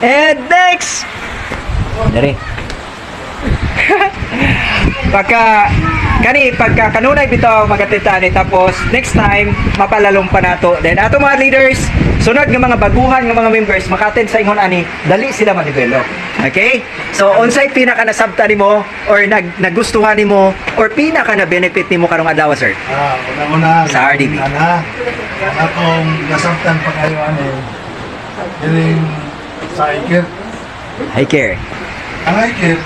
And next! Dari. Pagka kanunay bitaw magatita ni tapos next time mapalalong pa nato. Then ato mga leaders, sunod nga mga baguhan nga mga members makaten sa ingon ani, dali sila ma-develop. Okay? So unsay pinaka nasabta nimo or nagustuhan nimo or pinaka na benefit nimo karong adlaw, sir? Una-una Sa RDB. Akong nasabtan pa kayo yung sa IKIR. I care. Ang IKIR,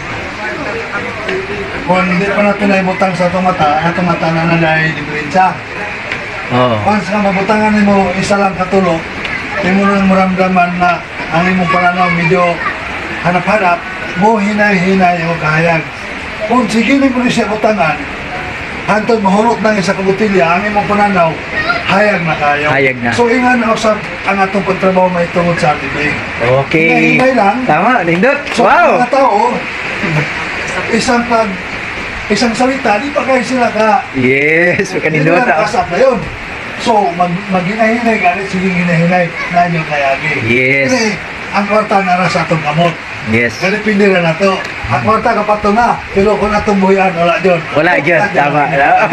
kung hindi pa natin naibutang sa itong mata na nanay diferensya. Oh. Once ka mabutangan mo isa lang katulog, di mo nang maramdaman na ang imong pananaw medyo hanap-hanap, mo hinay-hinay o kahayag. Kung sige ni mo siya butangan, hantod mahurot ng isa kabutilya, ang imong pananaw, hayag na kayo. Hayag na. So ingan ako sa ang atong pagtrabaho may tungod sa tibig. Okay. Hinay lang. Tama, nindot. So ang Wow. mga tao, isang salita, di pa kayo sila Yes, hindi kanindot. na nakasap na yun. So, mag-hinahinay, ganit sige hinahinay na inyong kayagi. Yes. Kasi, ang kwarta na sa atong kamot. Yes. Ganit pindi na to. Ang kwarta kapato na, pero kung atong buhian, wala dyan. Wala dyan, tama.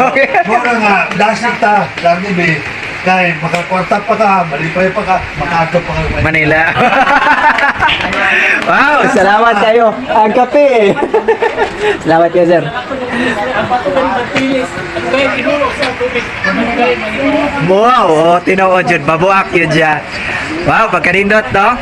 Okay. Mura nga, dasig ta, dami be, kaya makakwarta pa ka, malipay pa ka, makato pa ka. Manila. Wow, salamat kayo. Ang kape. Salamat kayo, sir. Wow, oh, tinuod yun. Babuak yun siya. Wow, pagkanindot, no?